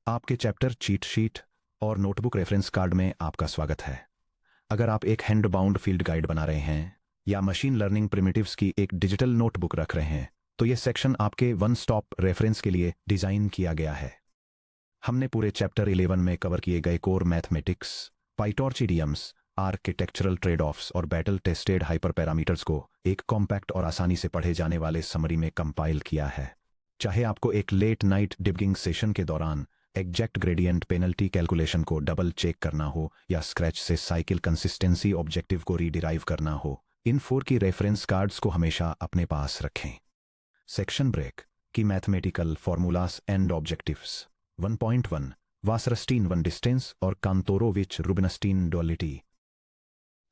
आपके chapter cheat sheet और notebook reference card में आपका स्वागत है। अगर आप एक हैंड बाउंड फील्ड गाइड बना रहे हैं या मशीन लर्निंग प्रिमिटिव्स की एक डिजिटल नोटबुक रख रहे हैं तो ये सेक्शन आपके वन स्टॉप रेफरेंस के लिए डिजाइन किया गया है। हमने पूरे चैप्टर 11 में कवर किए गए core mathematics, PyTorch idioms, architectural trade offs और बैटल टेस्टेड हाइपर पैरामीटर्स को एक कॉम्पैक्ट और आसानी से पढ़े जाने वाले समरी में कंपाइल किया है। चाहे आपको एक लेट नाइट डिबगिंग सेशन के दौरान एग्जैक्ट ग्रेडियंट पेनल्टी कैलकुलेशन को डबल चेक करना हो या स्क्रैच से साइकिल कंसिस्टेंसी ऑब्जेक्टिव को रीडिराइव करना हो, इन 4 की रेफरेंस कार्ड्स को हमेशा अपने पास रखें। सेक्शन ब्रेक की mathematical formulas and objectives 1.1 Wasserstein one distance और Kantorovich Rubinstein duality.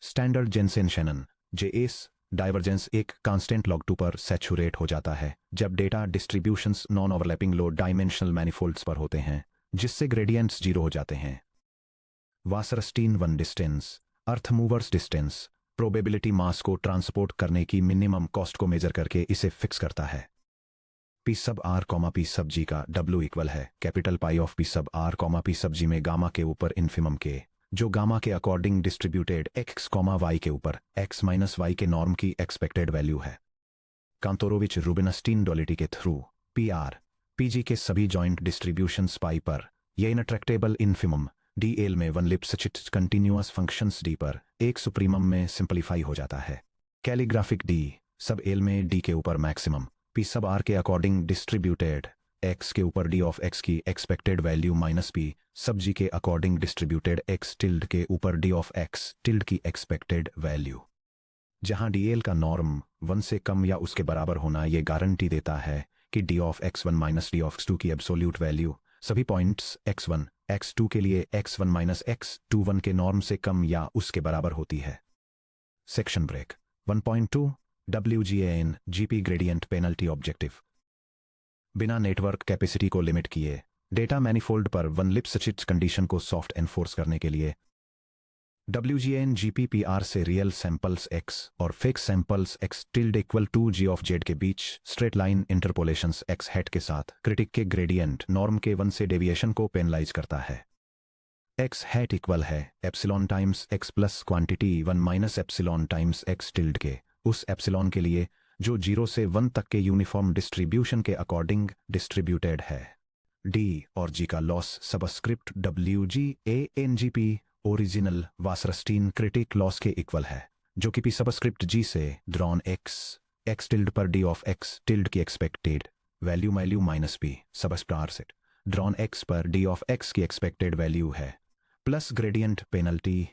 Standard Jensen Shannon JS divergence एक कांस्टेंट log 2 पर सैचुरेट हो जाता है जब data distributions non overlapping low dimensional manifolds पर होते हैं, जिससे ग्रेडियंट्स 0 हो जाते हैं। Wasserstein one distance earth mover's distance probability mass को ट्रांसपोर्ट करने की मिनिमम कॉस्ट को मेजर करके इसे फिक्स करता है। P sub R comma P सब जी का W इक्वल है capital pi of P sub R comma P सब जी में गामा के ऊपर इन्फिमम के, जो गामा के according distributed x comma Y के ऊपर x माइनस वाई के नॉर्म की एक्सपेक्टेड वैल्यू है। कांतोरोविच रुबिनस्टीन डुअलिटी के through P R P G के सभी जॉइंट डिस्ट्रीब्यूशंस पाई पर ये इनट्रैक्टेबल इन्फिमम डी एल में one Lipschitz continuous functions D पर एक सुप्रीमम में सिंपलीफाई हो जाता है। कैलीग्राफिक डी सब एल में डी के ऊपर मैक्सिमम पी सब आर के अकॉर्डिंग डिस्ट्रीब्यूटेड x के ऊपर d ऑफ x की एक्सपेक्टेड वैल्यू माइनस p सब g के अकॉर्डिंग डिस्ट्रीब्यूटेड x टिल्ड के ऊपर d ऑफ x टिल्ड की एक्सपेक्टेड वैल्यू। जहां dl का नॉर्म 1 से कम या उसके बराबर होना ये गारंटी देता है कि d of x1 minus d of x2 की एब्सोल्यूट वैल्यू सभी पॉइंट्स x1 x2 के लिए x1 माइनस x21 के नॉर्म से कम या उसके बराबर होती है। Section break 1.2 WGAN GP gradient penalty objective. बिना नेटवर्क कैपेसिटी को लिमिट किए डेटा मैनिफोल्ड पर वन लिप्सचिट कंडीशन को सॉफ्ट एनफोर्स करने के लिए WGN GPPR से रियल सैंपल्स x और fake samples x tilde equal to g of z के बीच straight line interpolations x head के साथ क्रिटिक के ग्रेडियंट नॉर्म के 1 से डेविएशन को पेनलाइज करता है। x हेड इक्वल है epsilon times x plus quantity 1 minus epsilon times x tilde के उस एप्सिलॉन के लिए जो 0 से 1 तक के यूनिफॉर्म डिस्ट्रीब्यूशन के अकॉर्डिंग डिस्ट्रीब्यूटेड है। D और G का loss subscript WGANGP original Wasserstein critic loss के इक्वल है, जो कि P सबस्क्रिप्ट G से ड्रॉन x टिल्ड पर D ऑफ x टिल्ड की expected value minus P subscript R से ड्रॉन x पर D ऑफ x की एक्सपेक्टेड वैल्यू है, प्लस ग्रेडियंट पेनल्टी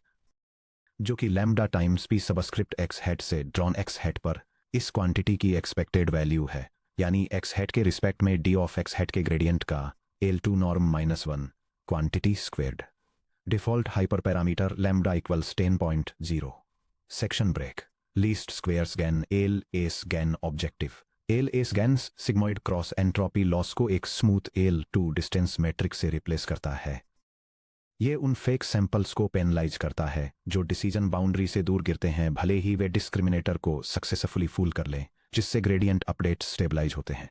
जो कि lambda times P subscript x hat से ड्रॉन x हेड पर इस क्वांटिटी की एक्सपेक्टेड वैल्यू है, यानी x हेड के रिस्पेक्ट में d ऑफ x हेड के ग्रेडियंट का L2 norm minus 1 quantity squared. Default hyperparameter lambda equals 10.0। Section break least squares GAN L S GAN objective. L S GAN sigmoid cross entropy loss को एक smooth L2 distance matrix से replace करता है। ये उन fake samples को penalise करता है जो डिसीजन बाउंड्री से दूर गिरते हैं, भले ही वे डिस्क्रिमिनेटर को सक्सेसफुली फूल कर लें, जिससे ग्रेडियंट अपडेट स्टेबलाइज होते हैं।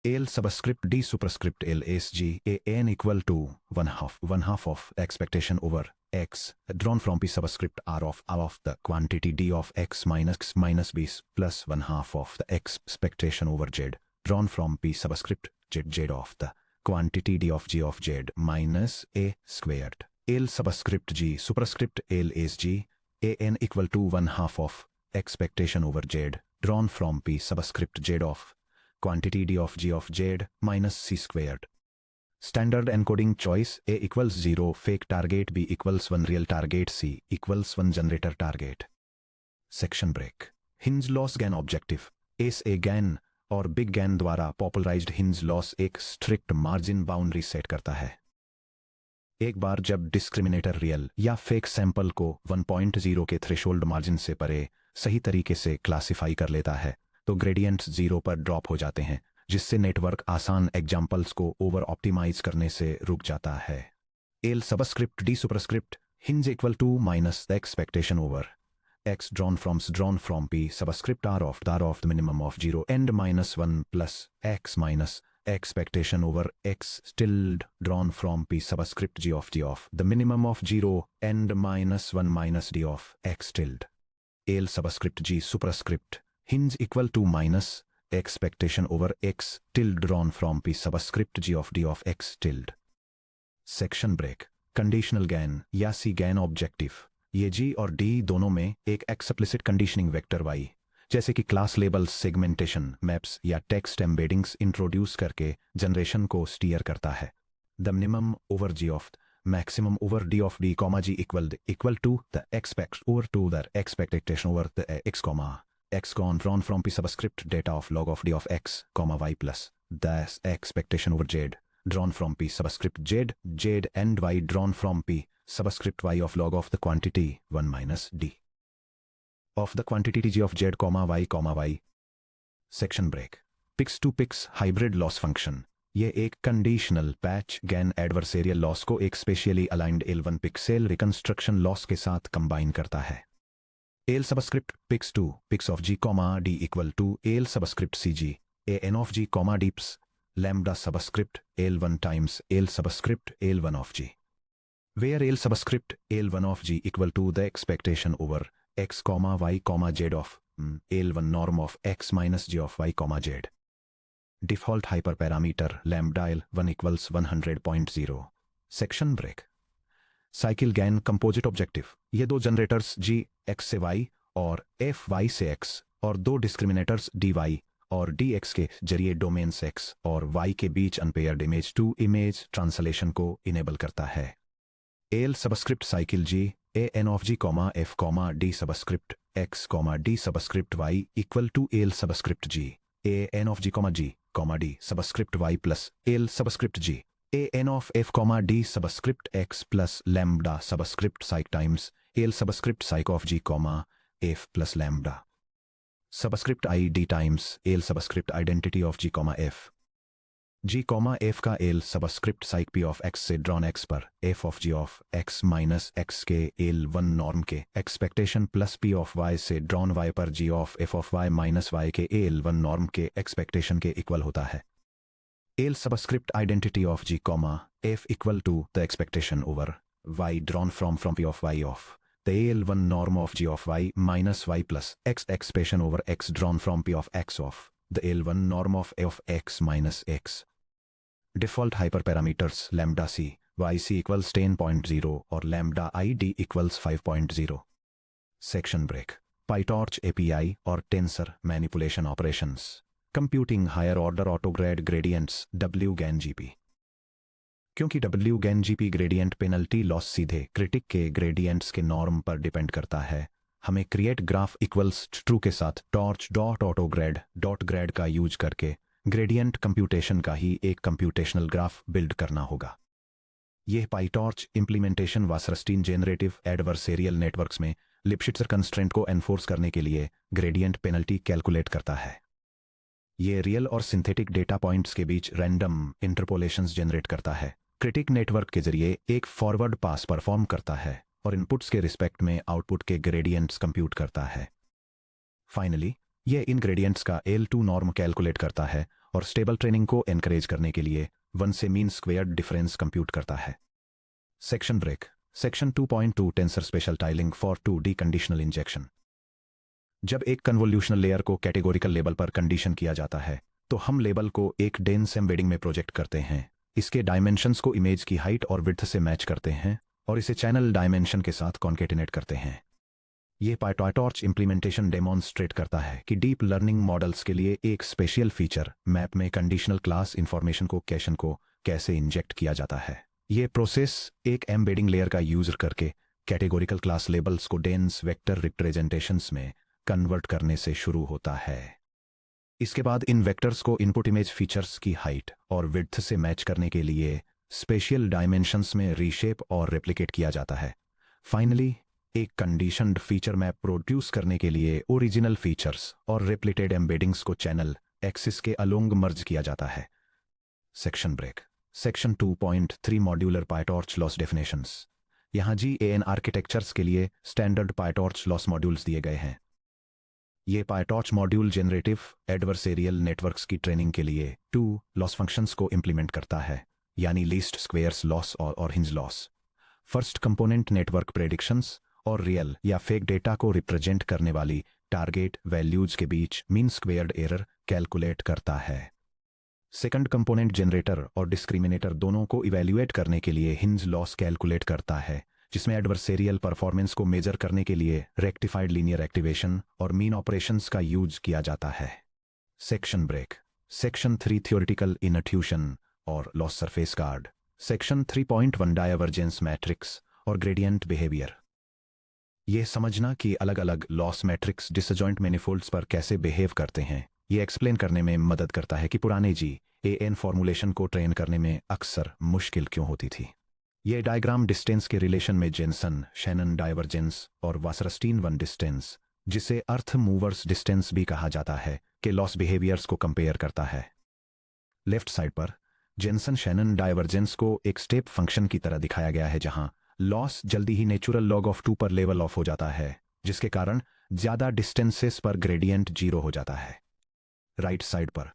L subscript D superscript L S G A N equal to one half of expectation over X drawn from P subscript R of the quantity D of X minus 20 plus one half of the expectation over Z drawn from P subscript Z of the quantity d of z minus a squared. L subscript g superscript L is g a n equal to 1 half of expectation over z drawn from p subscript z of quantity d of z minus c squared. Standard encoding choice a equals 0 fake target b equals 1 real target c equals 1 generator target. Section break hinge loss gain objective ace a gain और big gain द्वारा popularised hinge loss एक strict margin boundary set करता है। एक बार जब discriminator real या fake sample को 1.0 के थ्रेशोल्ड मार्जिन से परे सही तरीके से क्लासिफाई कर लेता है तो ग्रेडियंट्स 0 पर ड्रॉप हो जाते हैं, जिससे नेटवर्क आसान एग्जाम्पल्स को ओवर ऑप्टिमाइज करने से रुक जाता है। L subscript D superscript hinge equal to minus the expectation over x drawn from p subscript r of the minimum of 0 and minus 1 plus x minus expectation over x tilde drawn from p subscript g of the minimum of 0 and minus 1 minus d of x tilde. L subscript g superscript hinge equal to minus expectation over x tilde drawn from p subscript g of d of x tilde. Section break. Conditional GAN या C GAN objective, ये G और D दोनों में एक explicit conditioning vector Y जैसे कि class labels, segmentation, maps या text embeddings introduce करके जनरेशन को स्टीयर करता है. The minimum over G of maximum over D of D comma G equal to the expect over to the expectation over the x comma x drawn from P subscript data of log of D of x comma Y plus the expectation over Z drawn from P subscript Z and Y drawn from P subscript Y of log of the quantity 1 minus D of the quantity G of Z comma Y. Section break. Pix to Pix hybrid loss function. ये एक conditional patch GAN adversarial loss को एक spatially aligned L1 pixel reconstruction loss के साथ combine करता है. L subscript pix to pix of G comma D equal to L subscript CG A N of G comma D plus lambda subscript L1 times L subscript L1 of G where L subscript L1 of G equal to the expectation over x comma y comma Z of L1 norm of x minus G of y comma Z. Default hyperparameter lambda L1 equals 100.0. Section break. Cycle GAN composite objective. ये दो generators G x से y और f y से x और दो डिस्क्रिमिनेटर्स dy और dx के जरिए डोमेन्स x और y के बीच unpaired image to image translation को इनेबल करता है. L subscript cycle G a n of G comma f comma d subscript x comma d subscript y equal to L subscript G a n of G comma G comma D subscript Y plus L subscript G A N of F comma D subscript X plus lambda subscript psych times L subscript psych of G comma F plus lambda subscript I D times L subscript identity of G comma F. G comma F का L subscript psych P of X से drawn X पर F of G of X minus X के L1 norm के expectation plus P of Y से drawn Y पर G of F of Y minus Y के L1 norm के expectation के equal होता है. L subscript identity of G comma F equal to the expectation over Y drawn from P of Y of the L1 norm of G of Y minus Y plus X expression over X drawn from P of X of the L1 norm of X minus X. Default hyperparameters lambda c yc equals 10.0 or lambda id equals 5.0. Section break. PyTorch API or tensor manipulation operations. Computing higher order autograd gradients WGAN GP. क्योंकि WGAN GP gradient penalty loss सीधे critic के gradients के norm पर depend करता है, हमें create graph equals true के साथ torch dot autograd dot grad का यूज करके ग्रेडियंट कंप्यूटेशन का ही एक कंप्यूटेशनल ग्राफ बिल्ड करना होगा. यह PyTorch implementation Wasserstein generative adversarial networks में लिपशिट्जर कंस्ट्रेंट को एनफोर्स करने के लिए ग्रेडियंट पेनल्टी कैलकुलेट करता है. यह रियल और सिंथेटिक डेटा पॉइंट्स के बीच रैंडम इंटरपोलेशंस जनरेट करता है, क्रिटिक नेटवर्क के जरिए एक फॉरवर्ड पास परफॉर्म करता है और इनपुट्स के रिस्पेक्ट में आउटपुट के ग्रेडियंट्स कंप्यूट करता है. फाइनली यह इन ग्रेडियंट्स का L2 नॉर्म कैलकुलेट करता है और स्टेबल ट्रेनिंग को एनकरेज करने के लिए 1 से मीन स्क्वेयर्ड डिफरेंस कंप्यूट करता है. Section break. Section 2.2 tensor spatial tiling for 2D conditional injection. जब एक कन्वोल्यूशनल लेयर को कैटेगोरिकल लेबल पर कंडीशन किया जाता है तो हम लेबल को एक डेंस एम्बेडिंग में प्रोजेक्ट करते हैं, इसके डायमेंशंस को इमेज की हाइट और विड्थ से मैच करते हैं और इसे चैनल डायमेंशन के साथ कॉन्केटिनेट करते हैं. यह पाइटॉर्च इंप्लीमेंटेशन डेमोन्स्ट्रेट करता है कि डीप लर्निंग मॉडल्स के लिए एक स्पेशल फीचर मैप में कंडीशनल क्लास इंफॉर्मेशन को कैशन को कैसे इंजेक्ट किया जाता है. यह प्रोसेस एक एम्बेडिंग लेयर का यूज करके कैटेगोरिकल क्लास लेबल्स को डेंस वेक्टर रिप्रेजेंटेशंस में कन्वर्ट करने से शुरू होता है. इसके बाद इन वेक्टर्स को इनपुट इमेज फीचर्स की हाइट और विड्थ से मैच करने के लिए स्पेशल डायमेंशंस में रीशेप और रेप्लिकेट किया जाता है. फाइनली एक कंडीशनड फीचर मैप प्रोड्यूस करने के लिए ओरिजिनल फीचर्स और रेप्लिकेटेड एम्बेडिंग्स को चैनल एक्सिस के अलोंग मर्ज किया जाता है. Section break. Section 2.3 modular PyTorch loss definitions. यहाँ GAN आर्किटेक्चर्स के लिए स्टैंडर्ड पाइटॉर्च लॉस मॉड्यूल्स दिए गए हैं. ये PyTorch module generative adversarial networks की ट्रेनिंग के लिए 2 लॉस फंक्शंस को इम्प्लीमेंट करता है, यानी लीस्ट स्क्वेयर्स लॉस और hinge loss. First component network predictions और रियल या फेक डेटा को रिप्रेजेंट करने वाली टारगेट वैल्यूज के बीच मीन स्क्वेयर्ड एरर कैलकुलेट करता है। सेकंड कंपोनेंट जनरेटर और डिस्क्रिमिनेटर दोनों को इवैल्यूएट करने के लिए हिंज लॉस कैलकुलेट करता है, जिसमें एडवर्सेरियल परफॉर्मेंस को मेजर करने के लिए रेक्टिफाइड लीनियर एक्टिवेशन और मीन ऑपरेशंस का यूज किया जाता है। Section break. Section 3 theoretical intuition और loss surface guard. Section 3.1 divergence matrix और ग्रेडियंट बिहेवियर। यह समझना कि अलग अलग लॉस मैट्रिक्स डिसजॉइंट मैनिफोल्ड्स पर कैसे बिहेव करते हैं, यह एक्सप्लेन करने में मदद करता है कि पुराने GAN फॉर्मूलेशन को ट्रेन करने में अक्सर मुश्किल क्यों होती थी। यह डायग्राम डिस्टेंस के रिलेशन में जेनसन शैनन डाइवर्जेंस और वासरस्टीन वन डिस्टेंस, जिसे अर्थ मूवर्स डिस्टेंस भी कहा जाता है, के लॉस बिहेवियर्स को कंपेयर करता है। लेफ्ट साइड पर जेनसन शैनन डाइवर्जेंस को एक स्टेप फंक्शन की तरह दिखाया गया है, जहां लॉस जल्दी ही नेचुरल लॉग ऑफ 2 पर लेवल ऑफ हो जाता है, जिसके कारण ज्यादा डिस्टेंसेस पर ग्रेडियंट 0 हो जाता है। राइट साइड पर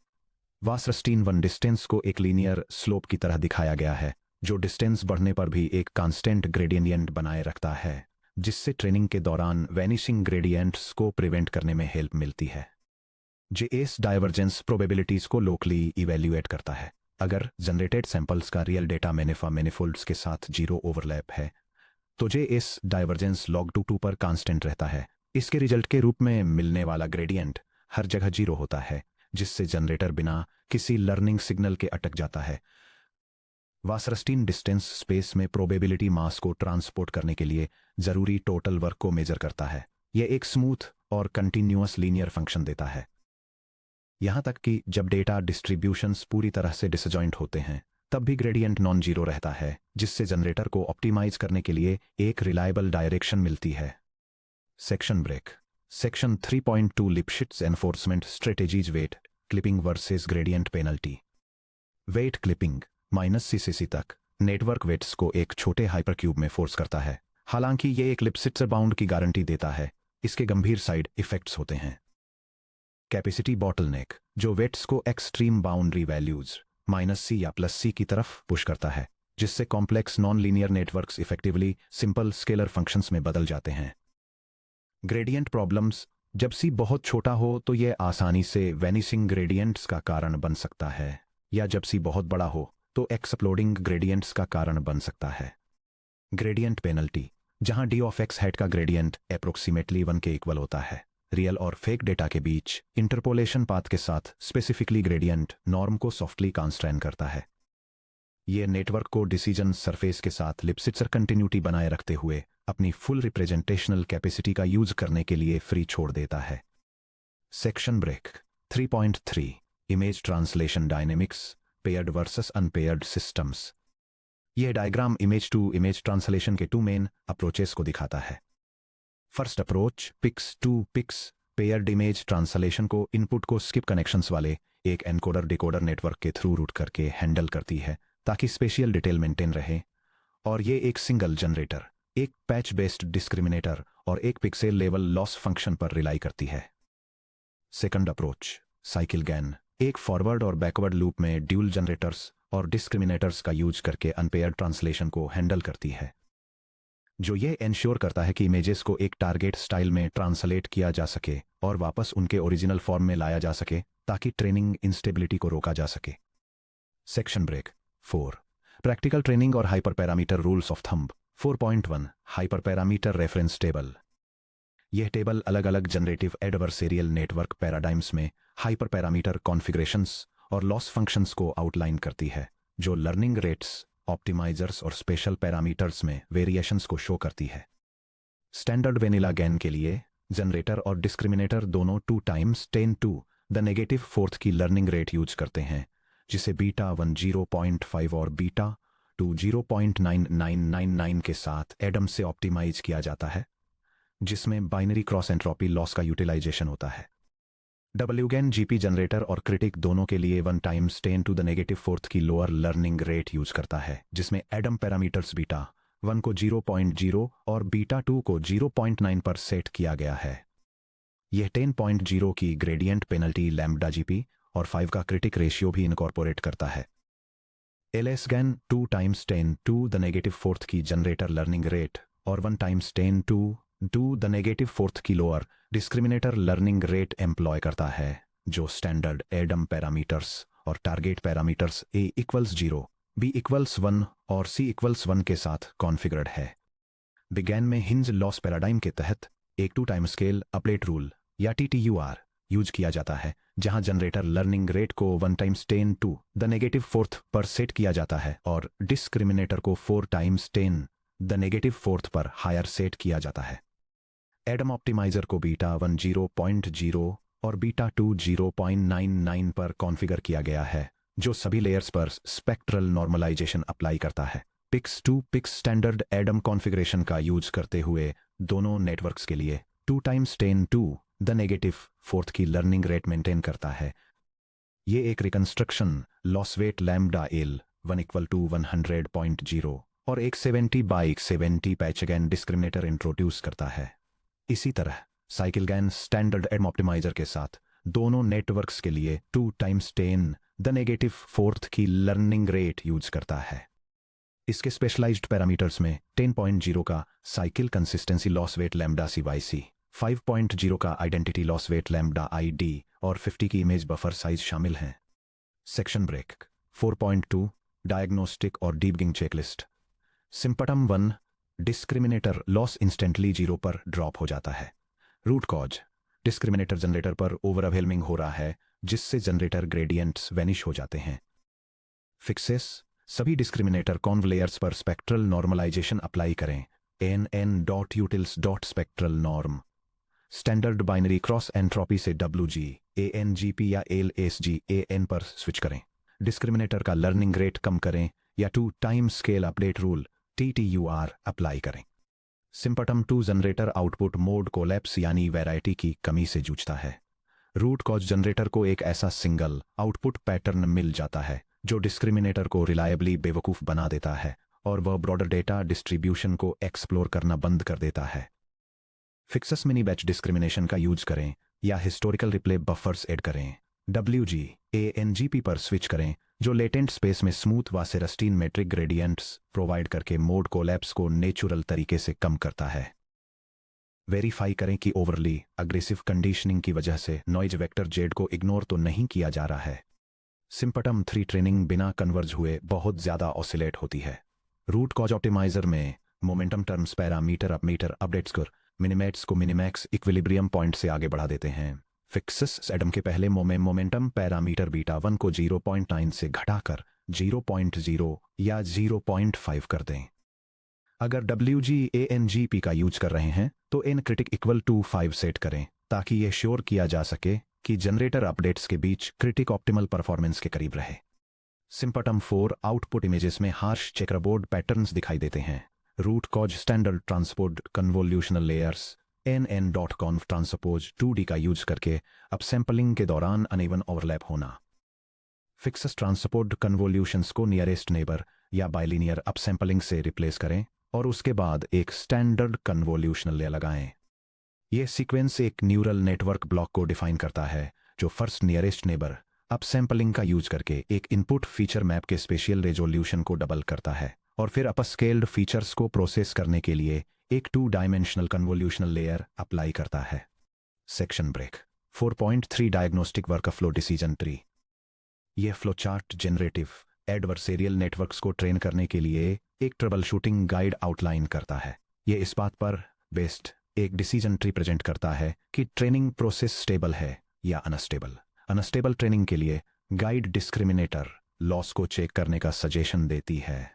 वासरस्टीन वन डिस्टेंस को एक लीनियर स्लोप की तरह दिखाया गया है, जो डिस्टेंस बढ़ने पर भी एक कांस्टेंट ग्रेडियंट बनाए रखता है, जिससे ट्रेनिंग के दौरान वैनिशिंग ग्रेडियंट्स को प्रिवेंट करने में हेल्प मिलती है। JS डाइवर्जेंस प्रोबेबिलिटीज को लोकली इवैल्यूएट करता है। अगर जनरेटेड सैंपल्स का रियल डेटा मैनिफोल्ड्स के साथ 0 ओवरलैप है, तो JS डाइवर्जेंस log 2 पर कांस्टेंट रहता है। इसके रिजल्ट के रूप में मिलने वाला ग्रेडियंट हर जगह 0 होता है, जिससे जनरेटर बिना किसी लर्निंग सिग्नल के अटक जाता है। वासरस्टीन डिस्टेंस स्पेस में प्रोबेबिलिटी मास को ट्रांसपोर्ट करने के लिए जरूरी टोटल वर्क को मेजर करता है। यह एक स्मूथ और कंटिन्यूअस लीनियर फंक्शन देता है। यहां तक कि जब डेटा डिस्ट्रीब्यूशंस पूरी तरह से डिसजॉइंट होते हैं, तब भी ग्रेडियंट नॉन जीरो रहता है, जिससे जनरेटर को ऑप्टिमाइज करने के लिए एक रिलायबल डायरेक्शन मिलती है। Section break. Section 3.2 Lipschitz enforcement strategies weight clipping versus gradient penalty. Weight clipping -CCC तक नेटवर्क वेट्स को एक छोटे हाइपरक्यूब में फोर्स करता है। हालांकि ये एक लिप्सिट्जर बाउंड की गारंटी देता है, इसके गंभीर साइड इफेक्ट्स होते हैं। कैपेसिटी बॉटलनेक, जो वेट्स को एक्सट्रीम बाउंड्री वैल्यूज -C या +C की तरफ पुश करता है, जिससे complex non linear networks effectively simple scalar functions में बदल जाते हैं। Gradient problems. जब C बहुत छोटा हो तो यह आसानी से वैनिशिंग ग्रेडियंट्स का कारण बन सकता है, या जब C बहुत बड़ा हो तो एक्सप्लोडिंग ग्रेडियंट्स का कारण बन सकता है। ग्रेडियंट पेनल्टी, जहां d ऑफ x हेड का ग्रेडियंट अप्रोक्सीमेटली 1 के इक्वल होता है। रियल और फेक डेटा के बीच इंटरपोलेशन पाथ के साथ स्पेसिफिकली ग्रेडियंट नॉर्म को सॉफ्टली कॉन्स्ट्रेन करता है। यह नेटवर्क को डिसीजन सरफेस के साथ लिप्सिट्जर कंटिन्यूटी बनाए रखते हुए अपनी फुल रिप्रेजेंटेशनल कैपेसिटी का यूज करने के लिए फ्री छोड़ देता है। Section break. 3.3 image translation dynamics paired versus unpaired systems. यह diagram image to image translation के 2 मेन अप्रोचेस को दिखाता है। First approach pix to pix paired image translation को इनपुट को स्किप कनेक्शंस वाले एक एनकोडर डिकोडर नेटवर्क के थ्रू रूट करके हैंडल करती है, ताकि स्पेशियल डिटेल मेंटेन रहे, और ये एक सिंगल जनरेटर, एक पैच बेस्ड डिस्क्रिमिनेटर और एक पिक्सेल लेवल लॉस फंक्शन पर रिलाई करती है। सेकंड अप्रोच साइकिल गैन, एक फॉरवर्ड और बैकवर्ड लूप में ड्यूल जनरेटर्स और डिस्क्रिमिनेटर्स का यूज करके अनपेयर्ड ट्रांसलेशन को हैंडल करती है, जो ये इंश्योर करता है कि इमेजेस को एक टारगेट स्टाइल में ट्रांसलेट किया जा सके और वापस उनके ओरिजिनल फॉर्म में लाया जा सके, ताकि ट्रेनिंग इंस्टेबिलिटी को रोका जा सके। Section break. 4 प्रैक्टिकल ट्रेनिंग और hyperparameter rules of thumb. 4.1 hyperparameter reference table. यह टेबल अलग अलग जनरेटिव एडवर्सेरियल नेटवर्क पैराडाइम्स में हाइपर पैरामीटर कॉन्फ़िगरेशंस और लॉस फंक्शंस को आउटलाइन करती है, जो लर्निंग रेट्स, ऑप्टिमाइजर्स और स्पेशल पैरामीटर्स में वेरिएशंस को शो करती है। स्टैंडर्ड वेनिला गैन के लिए जनरेटर और डिस्क्रिमिनेटर दोनों 2 times 10 to the -4 की लर्निंग रेट यूज करते हैं, जिसे बीटा 1 0.5 और बीटा 2 0.9999 के साथ एडम से ऑप्टिमाइज किया जाता है, जिसमें बाइनरी क्रॉस एंट्रोपी लॉस का यूटिलाइजेशन होता है। WGAN GP जनरेटर और क्रिटिक दोनों के लिए 1 times 10 to the -4 की लोअर लर्निंग रेट यूज करता है, जिसमें एडम पैरामीटर्स बीटा 1 को 0.0 और बीटा 2 को 0.9 पर सेट किया गया है। यह 10.0 की ग्रेडियंट पेनल्टी लैम्बडा जीपी और 5 का क्रिटिक रेशियो भी इनकॉर्पोरेट करता है। LSGAN 2 times 10 to the negative fourth की जनरेटर लर्निंग रेट और 1 times 10 to the negative fourth की lower discriminator learning rate employ करता है, जो स्टैंडर्ड एडम पैरामीटर्स और टारगेट पैरामीटर्स A=0, B=1 और C=1 के साथ कॉन्फ़िगर्ड है। बिगैन में हिंज लॉस पैराडाइम के तहत एक 2 टाइम स्केल अपडेट रूल या TTUR यूज किया जाता है, जहां जनरेटर लर्निंग रेट को 1 times 10 to the negative fourth पर सेट किया जाता है और डिस्क्रिमिनेटर को 4 टाइम्स 10 द नेगेटिव फोर्थ पर हायर सेट किया जाता है। एडम ऑप्टिमाइजर को बीटा 1 0.0 और बीटा 2 0.99 पर कॉन्फ़िगर किया गया है, जो सभी लेयर्स पर स्पेक्ट्रल नॉर्मलाइजेशन अप्लाई करता है। Pix to pix standard Adam configuration का यूज करते हुए दोनों नेटवर्क्स के लिए 2 times 10 to the negative fourth की लर्निंग रेट मेंटेन करता है। ये एक reconstruction loss weight lambda L 1=100.0 और एक 70/70 पैचगैन डिस्क्रिमिनेटर इंट्रोड्यूस करता है। इसी तरह साइकिलगैन स्टैंडर्ड एडम ऑप्टिमाइजर के साथ दोनों नेटवर्क्स के लिए 2 टाइम्स 10 द नेगेटिव फोर्थ की लर्निंग रेट यूज करता है। इसके स्पेशलाइज्ड पैरामीटर्स में 10.0 का cycle consistency loss weight lambda CYC, 5.0 का identity loss weight lambda ID और 50 की इमेज बफर साइज शामिल हैं। सेक्शन ब्रेक 4.2 डायग्नोस्टिक और debugging checklist. Symptom 1 discriminator loss instantly 0 पर ड्रॉप हो जाता है। रूट कॉज डिस्क्रिमिनेटर जनरेटर पर ओवरवेलमिंग हो रहा है, जिससे जनरेटर ग्रेडियंट्स वैनिश हो जाते हैं। फिक्सेस सभी डिस्क्रिमिनेटर कॉन्वलेयर्स पर स्पेक्ट्रल नॉर्मलाइजेशन अप्लाई करें। NN.utils.spectral norm standard binary cross entropy से WG, ANGP या LSG AN पर स्विच करें। डिस्क्रिमिनेटर का लर्निंग रेट कम करें या 2 time scale update rule TTUR apply करें। Symptom 2 generator output mode collapse यानी वैरायटी की कमी से जूझता है। रूट कॉज जनरेटर को एक ऐसा सिंगल आउटपुट पैटर्न मिल जाता है जो डिस्क्रिमिनेटर को रिलायबली बेवकूफ़ बना देता है और वह ब्रॉडर डेटा डिस्ट्रीब्यूशन को एक्सप्लोर करना बंद कर देता है। फिक्सेस मिनी बैच डिस्क्रिमिनेशन का यूज करें या हिस्टोरिकल रिप्ले बफर्स ऐड करें। WG, ANGP पर स्विच करें, जो लेटेंट स्पेस में स्मूथ व सेरेस्टीन मेट्रिक ग्रेडियंट्स प्रोवाइड करके मोड कोलैप्स को नेचुरल तरीके से कम करता है। वेरीफाई करें कि ओवरली अग्रेसिव कंडीशनिंग की वजह से नॉइज वेक्टर जेड को इग्नोर तो नहीं किया जा रहा है। सिम्पटम 3 ट्रेनिंग बिना कन्वर्ज हुए बहुत ज़्यादा ऑसिलेट होती है। रूट कॉज ऑप्टिमाइजर में मोमेंटम टर्म्स पैरामीटर अपडेट्स कर मिनिमैक्स को मिनिमैक्स इक्विलिब्रियम पॉइंट से आगे बढ़ा देते हैं। फिक्सेस एडम के पहले मोमेंटम पैरामीटर बीटा 1 को 0.9 से घटाकर 0.0 या 0.5 कर दें। अगर WG ANGP का यूज कर रहे हैं तो n critic equal to 5 set करें, ताकि यह श्योर किया जा सके कि जनरेटर अपडेट्स के बीच क्रिटिक ऑप्टिमल परफॉर्मेंस के करीब रहे। सिम्पटम 4 आउटपुट इमेजेस में हार्श चेकरबोर्ड पैटर्न्स दिखाई देते हैं। Root cause standard transport convolutional layers NN.conv transpose 2D का यूज करके अपसैंपलिंग के दौरान अनइवन ओवरलैप होना। फिक्सेस ट्रांसपोर्ट कन्वोल्यूशंस को नियरेस्ट नेबर या बाइलिनियर अपसैंपलिंग से रिप्लेस करें और उसके बाद एक स्टैंडर्ड कन्वोल्यूशनल लेयर लगाएं। यह सीक्वेंस एक न्यूरल नेटवर्क ब्लॉक को डिफाइन करता है, जो फर्स्ट नियरेस्ट नेबर अपसैंपलिंग का यूज करके एक इनपुट फीचर मैप के स्पेशियल रेजोल्यूशन को डबल करता है और फिर अपस्केल्ड फीचर्स को प्रोसेस करने के लिए एक 2 डायमेंशनल कन्वोल्यूशनल लेयर अप्लाई करता है। Section break 4.3 diagnostic workflow decision tree. यह फ्लोचार्ट जनरेटिव एडवर्सेरियल नेटवर्क्स को ट्रेन करने के लिए एक ट्रबल शूटिंग गाइड आउटलाइन करता है। यह इस बात पर बेस्ड एक डिसीजन ट्री प्रेजेंट करता है कि ट्रेनिंग प्रोसेस स्टेबल है या अनस्टेबल। अनस्टेबल ट्रेनिंग के लिए गाइड डिस्क्रिमिनेटर लॉस को चेक करने का सजेशन देती है।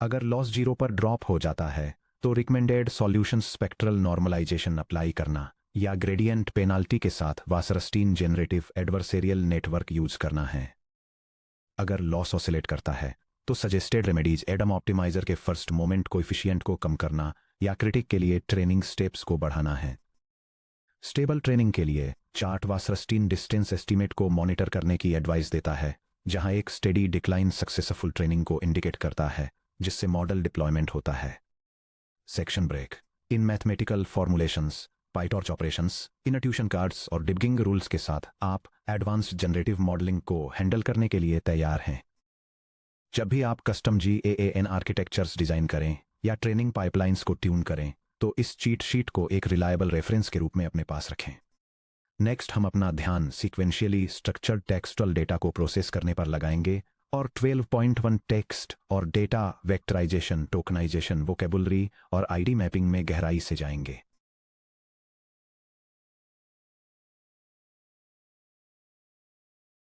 अगर लॉस 0 पर ड्रॉप हो जाता है तो recommended solution spectral normalization apply करना या ग्रेडियंट पेनाल्टी के साथ Wasserstein generative adversarial network use करना है। अगर लॉस ऑसिलेट करता है तो सजेस्टेड रेमेडीज एडम ऑप्टिमाइजर के फर्स्ट मोमेंट कोएफिशिएंट को कम करना या क्रिटिक के लिए ट्रेनिंग स्टेप्स को बढ़ाना है। स्टेबल ट्रेनिंग के लिए चार्ट वासरस्टीन डिस्टेंस एस्टीमेट को मॉनिटर करने की एडवाइस देता है, जहां एक स्टेडी डिक्लाइन सक्सेसफुल ट्रेनिंग को इंडिकेट करता है, जिससे मॉडल डिप्लॉयमेंट होता है। Section break in mathematical formulations PyTorch operations, intuition cards और डिबगिंग रूल्स के साथ आप एडवांस्ड जनरेटिव मॉडलिंग को हैंडल करने के लिए तैयार हैं। जब भी आप कस्टम GAAN आर्किटेक्चर्स डिजाइन करें या ट्रेनिंग पाइपलाइंस को ट्यून करें, तो इस चीट शीट को एक रिलायबल रेफरेंस के रूप में अपने पास रखें। नेक्स्ट हम अपना ध्यान सीक्वेंशियली स्ट्रक्चर्ड टेक्सटुअल डेटा को प्रोसेस करने पर लगाएंगे और 12.1 टेक्स्ट और डेटा वेक्टराइजेशन, टोकनाइजेशन, वोकेबुलरी और ID मैपिंग में गहराई से जाएंगे।